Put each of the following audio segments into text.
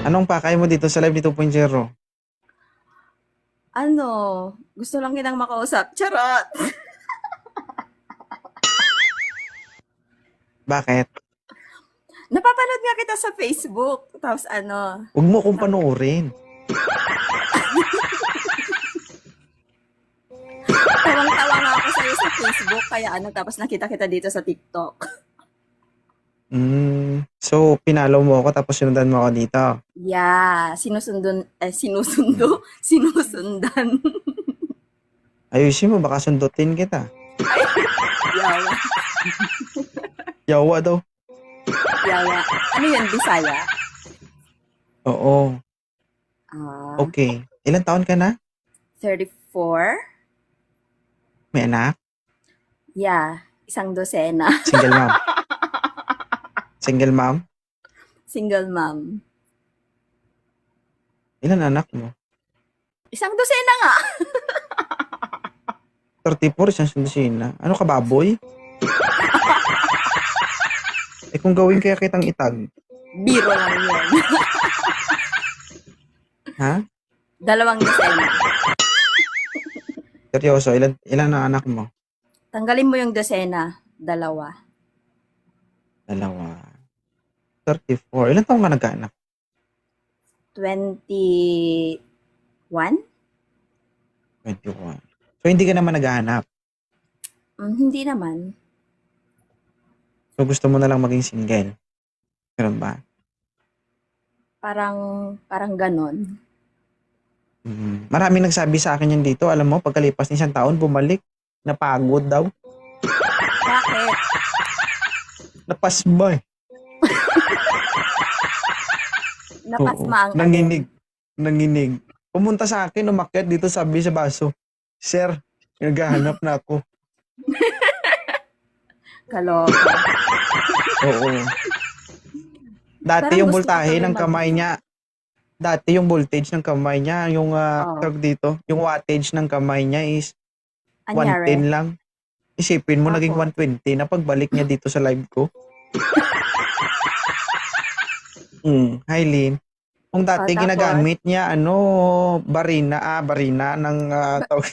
Anong pakay mo dito sa live ni 2.0? Ano, gusto lang kitang makausap. Charot! Bakit? Napapanood nga kita sa Facebook. Tapos Huwag mo akong panoorin. tawang-tawa nga ako sa'yo sa Facebook. Kaya tapos nakita kita dito sa TikTok. So, pinalaw mo ako tapos sinundan mo ako dito. Yeah, sinusundan. Ayusin mo, baka sundutin kita. Yawa, Yawa daw. yawa. Ano yun, Bisaya? Oo. Ah, Okay. Ilan taon ka na? 34? May anak? Yeah, isang dosena. Single mom? Single mom? Single mom. Ilan anak mo? Isang dosena nga. 34, isang sundusina. Ano ka, baboy? Kung gawin kaya kitang itag. Biro lang yun. Ha? 2 dosena. Seryoso, ilan ang anak mo? Tanggalin mo yung dosena. 2. 2. 34. Ilan taong ka nagkaanak? 21? 21. So, hindi ka naman naghahanap. Hindi naman. So, gusto mo na lang maging single. Ganun ba? Parang ganon. Maraming nagsabi sa akin yan dito. Alam mo, pagkalipas ng isang taon, bumalik. Napagod daw. Bakit? Napasma eh. Napasma ang Nanginig. Pumunta sa akin, umakyat dito, sabi sa baso, Sir, naghahanap na ako. Kaloka. Oo. Dati Parang yung gusto ko voltahe kami ng kamay niya, dati yung voltage ng kamay niya, yung tawag dito, yung wattage ng kamay niya is Anyari? 110 lang. Isipin mo, naging Tapos? 120 na pagbalik niya dito sa live ko. Hi, Lynn. Kung dati Tapos? ginagamit niya, barina ng tawag.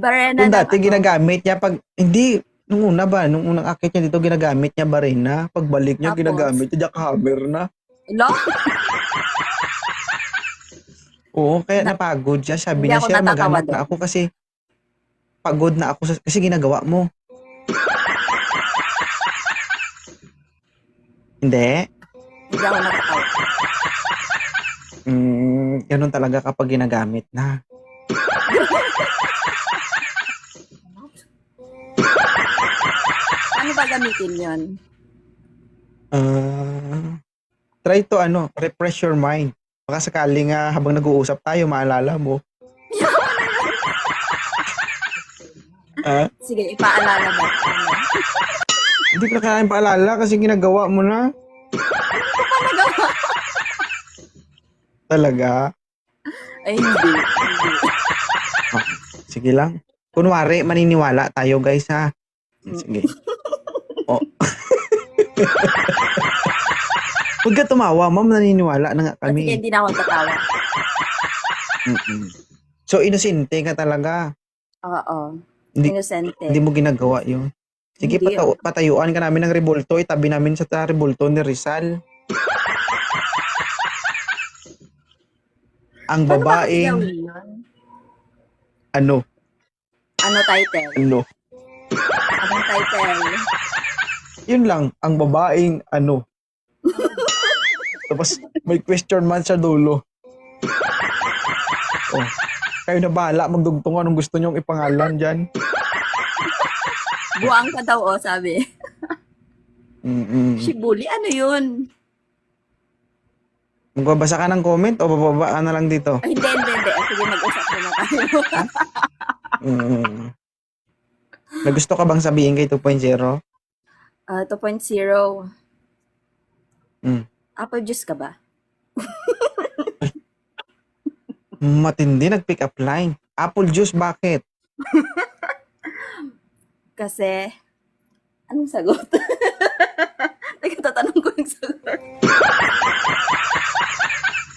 Barena Kung ng dati ginagamit niya nung unang akit niya dito, ginagamit niya barina. Pagbalik niya, Tapos? ginagamit niya jackhammer na. Lo? Oo, kaya napagod siya. Sabi Hindi niya, ako Sir, natatawa maghanap na ako kasi pagod na ako kasi ginagawa mo. Hindi. Hindi ako natatawa. Ganun talaga kapag ginagamit na. Paano ba gamitin yun? Try to refresh your mind. Baka sakaling habang nag-uusap tayo, maalala mo. Sige, ipaalala mo. Hindi ko na kailangan paalala kasi ginagawa mo na. Talaga? Ay, hindi. Sige lang. Kunwari, maniniwala tayo guys ha. Sige. Oh. Huwag ka tumawa, ma'am. Naniniwala na nga Sige, kami. hindi na ako tatawa. So, inosente ka talaga. Oo. Hindi Inosente. mo ginagawa yun. Sige, Hindi. patayuan ka namin ng rebulto. Itabi namin sa rebulto ni Rizal. Ang Paano ba kasi babaeng, gawin yun? ano? Ano title? Anong title? Yun lang, ang babaeng, Tapos, may question man sa dulo. Oh. Kayo na bahala, magdugtong anong gusto nyong ipangalan dyan. Buwang ka daw, sabi. Shibuli, ano yun? Magbabasa ka ng comment o bababa ka na lang dito? Ay, hindi. Sige, mag-usap muna tayo. May gusto ka bang sabihin kay 2.0? 2.0. Mm. Apple juice ka ba? Matindi, nag-pick up line. Apple juice, bakit? Kasi, anong sagot? Teka, tatanong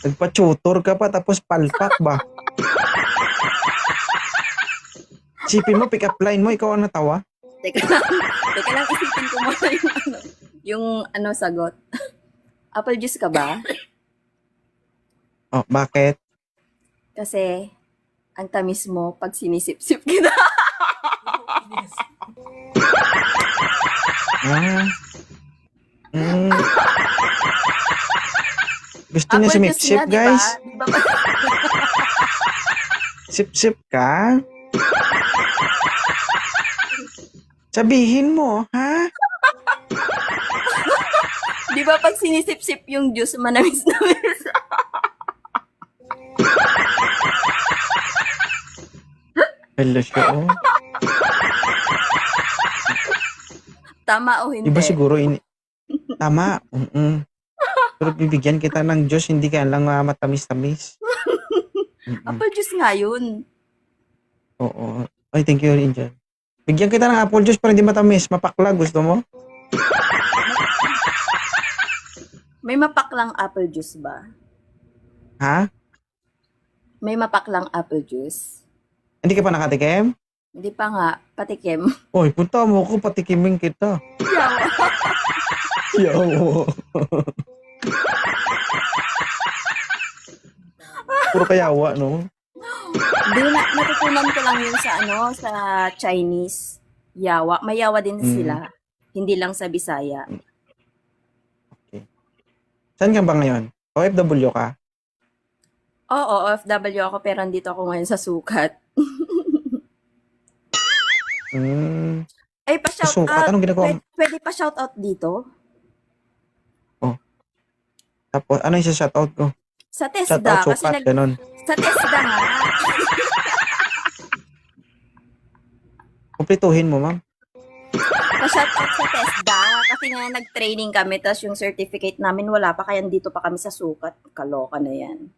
Nagpa-tutor ka pa tapos palpak ba? Sipin mo, pick up line mo, ikaw ang natawa. Teka lang. Teka lang, isipin ko muna yung sagot. Apple juice ka ba? Oh, bakit? Kasi, ang tamis mo pag sinisip-sip kita. Ah. Mm. Gusto niya Apple juice sumipsip, nga, di ba? guys. Di ba? Sip-sip ka? Sabihin mo, ha? Di ba pag sinisip-sip yung juice, manamis-namis? Hello siya, oh. Tama o hindi? Iba siguro, tama. Pero bibigyan kita ng Diyos, hindi ka lang matamis-tamis. Apple juice nga yun. Oo. Ay, thank you, Angel. Bigyan kita ng apple juice para hindi matamis. Mapakla, gusto mo? May mapaklang apple juice ba? Ha? May mapaklang apple juice? Hindi ka pa nakatikim? Hindi pa nga, patikim. Oy, punta mo ko, patikimin kita. Yawa. Puro kayawa, no? Hindi, natutunan ko lang yun sa Chinese. Yawa. May yawa din sila. Hindi lang sa Bisaya. Saan ka ba ngayon? OFW ka? Oo, OFW ako pero andito ako ngayon sa sukat. Ay, pa-shout Sukat? out. Anong ginagawa mo? Pwede pa-shout out dito? Tapos, ano yung shoutout ko? Sa Shoutout TESDA. Kasi sukat, ganun. sa TESDA nga. Kumplituhin mo, ma'am. Pa-shout out sa TESDA. Kasi nga nag-training kami tapos yung certificate namin wala pa kaya dito pa kami sa sukat. Kaloka na yan.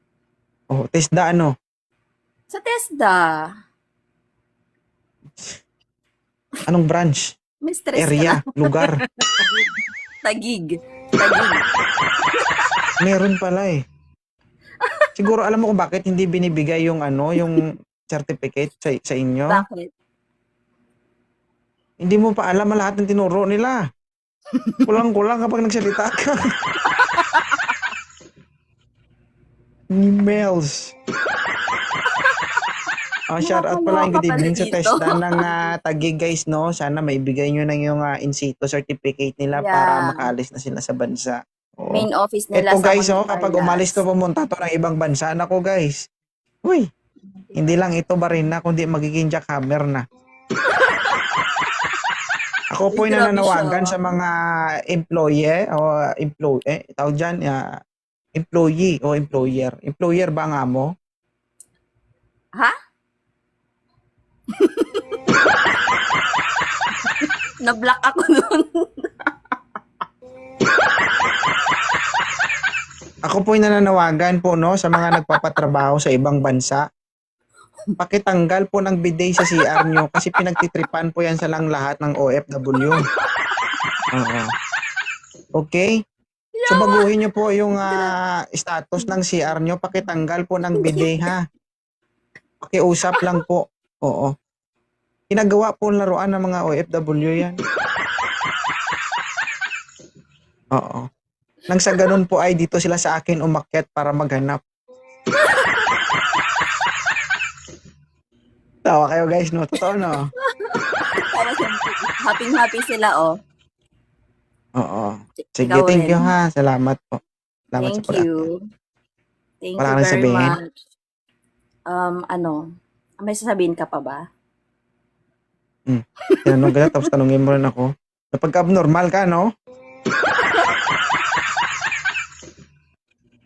Oh, TESDA ano? Sa TESDA. Anong branch? May stress Area? ka na. Lugar? Tagig. Meron pala eh. Siguro alam mo kung bakit hindi binibigay yung yung certificate sa inyo? Bakit? Hindi mo pa alam lahat ng tinuro nila. Kulang-kulang kapag nagsalita ka. Emails. Shout out pala, good evening sa TESDA ng Taguig, guys, no? Sana maibigay nyo na yung in situ certificate nila para makaalis na sila sa bansa. Oo. Main office nila Ito sa guys, kapag Manila. umalis to pumunta to ng ibang bansa, nako guys. Uy, hindi lang ito Barina, kundi magiging jackhammer na. Ako po yung Grabe nananawagan siya. sa mga tawag dyan, employee o employer. Employer ba nga mo? Ha? Na-block ako noon. Ako po yung nananawagan po no sa mga nagpapatrabaho sa ibang bansa. Pakitanggal po ng bidet sa CR nyo kasi pinagtitripan po yan sa lang lahat ng OFW. Oo. Okay? So baguhin nyo po yung status ng CR nyo. Pakitanggal po ng bidet ha. Pakiusap lang po. Oo. Ginagawa po laruan ng mga OFW yan. Oo. Nang sa ganun po ay dito sila sa akin umakyat para maghanap. Tawa kayo guys, no? Totoo, no? Happy sila, oh. Oo. Sige, Ikaw thank rin. you ha. Salamat po. Salamat Thank sa pag-akyat. you. Thank Wala you ka nang very sabihin? much. May sasabihin ka pa ba? Tinanong ka na, tapos tanungin mo rin ako. Kapag abnormal ka, no?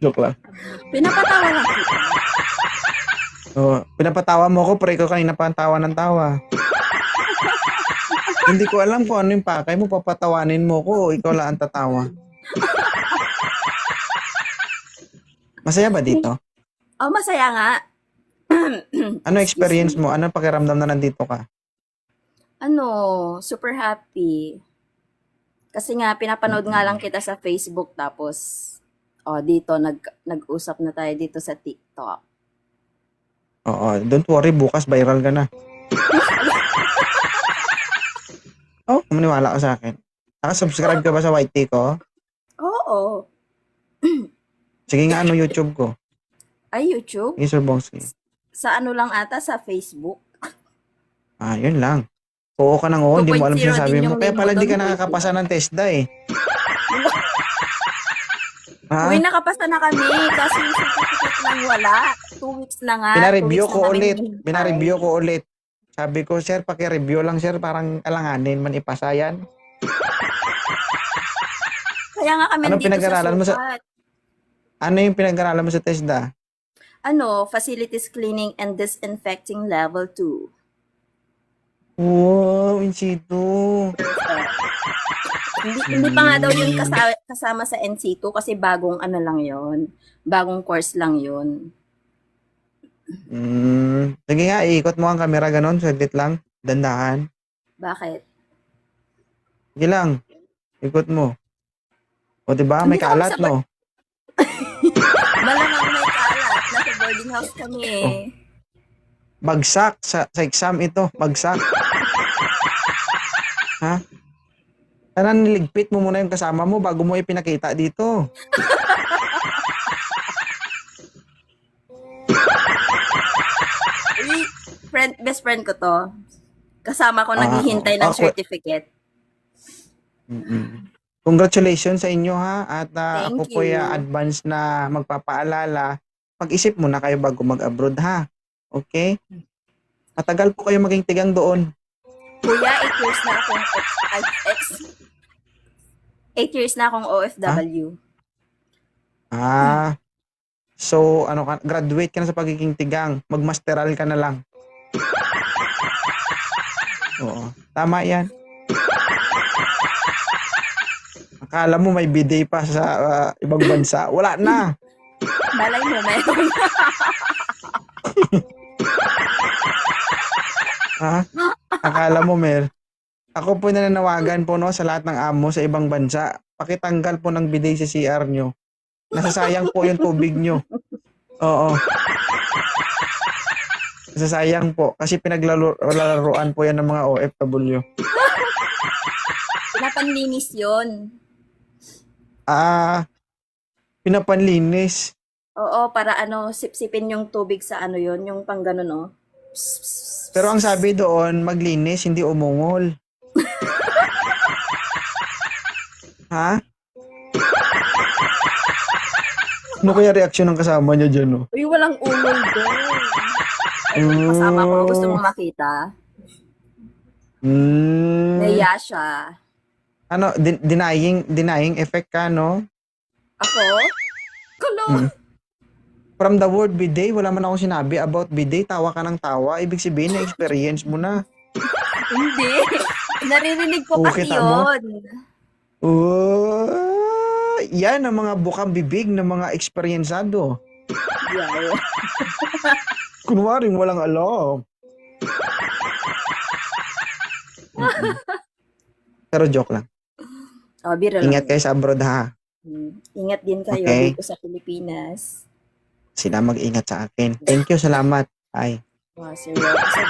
Joke lang. Pinapatawa lang kita. Pinapatawa mo ko, pero ikaw kanina pa ang tawa ng tawa. Hindi ko alam kung ano yung pakay mo, papatawanin mo ko, ikaw lang ang tatawa. Masaya ba dito? Oh, masaya nga. Ano experience mo? Ano pakiramdam na nandito ka? Super happy. Kasi nga, pinapanood nga lang kita sa Facebook tapos O, dito, nag-usap na tayo dito sa TikTok. Oo, don't worry, bukas viral ka na. Oh, maniwala ka sa akin. Naka-subscribe ka ba sa YT ko? Oo. Sige nga, ano YouTube ko? Ay, YouTube? Sige, Sir Bongski. Sa ano lang ata, sa Facebook. Ah, yun lang. Oo ka nang oo, hindi mo alam 2.0 sinasabi din mo. yung Kaya name pala mo hindi doon, ka nakakapasa ng TESDA eh. Ha? Uy, nakapasa na kami. Kasi yung certificate lang wala. 2 weeks na nga. 2 Pinareview weeks ko na namin ulit. hinihintay. Pinareview ko ulit. Sabi ko, sir, paki-review lang, sir. Parang alanganin man ipasa yan. Kaya nga kami Ano dito pinag-aralan mo sa... sukat. Ano yung pinag-aralan mo sa TESDA? Ano, facilities cleaning and disinfecting level 2. Wow, in situ. Hindi pa nga daw yun kasama sa NC2 kasi bagong ano lang yon, bagong course lang yun. Sige nga, iikot mo ang camera ganon. Saglit lang. Dandahan. Bakit? Sige lang. Ikot mo. O diba, may Hindi pa kami kalat, no? Malamang may kalat. Nasa boarding house kami eh. Bagsak sa exam ito. Bagsak. Ha? Sana niligpit mo muna yung kasama mo bago mo ipinakita dito. Uy, best friend ko to. Kasama ko naghihintay ng ako- certificate. Congratulations sa inyo ha. At ako Thank po you. advance na magpapaalala. Mag-isip muna kayo bago mag-abroad ha. Okay? Matagal po kayo maging tigang doon. Kuya, 8 years na akong 8 years na akong OFW. So ano ka, graduate ka na sa pagiging tigang. Magmasteral ka na lang. Oo. Tama yan. Akala mo may bidet pa sa ibang bansa. Wala na. Malay mo, meron. Ha? Akala mo, Mer? Ako po nananawagan po no, sa lahat ng amo sa ibang bansa. Pakitanggal po ng bidet sa CR nyo. Nasasayang po yung tubig nyo. Oo. Nasasayang po. Kasi pinaglalaruan po yan ng mga OFW. Pinapanlinis yun. Pinapanlinis. Oo, para ano, sipsipin yung tubig sa ano yun, yung pang ganun, oh. Pero ang sabi doon, maglinis, hindi umungol. Ha? Ano kaya reaksyon ng kasama niya dyan, no? Uy, walang ungol doon. Kasama ko, gusto mo makita? Naiya siya. Ano, denying effect ka, no? Ako? Kulo. From the word bidet, wala man akong sinabi about bidet. Tawa ka ng tawa. Ibig sabihin, na-experience mo na. Hindi. Naririnig ko kasi Kita mo? yun. Yan ang mga bukang bibig ng mga eksperyensado. Yeah. Kunwaring walang alam. Pero joke lang. Oh, biro lang. Ingat kayo sa abroad ha. Ingat din kayo Okay. dito sa Pilipinas. Sila mag-ingat sa akin. Thank you, salamat. Bye. Wow, seryoso.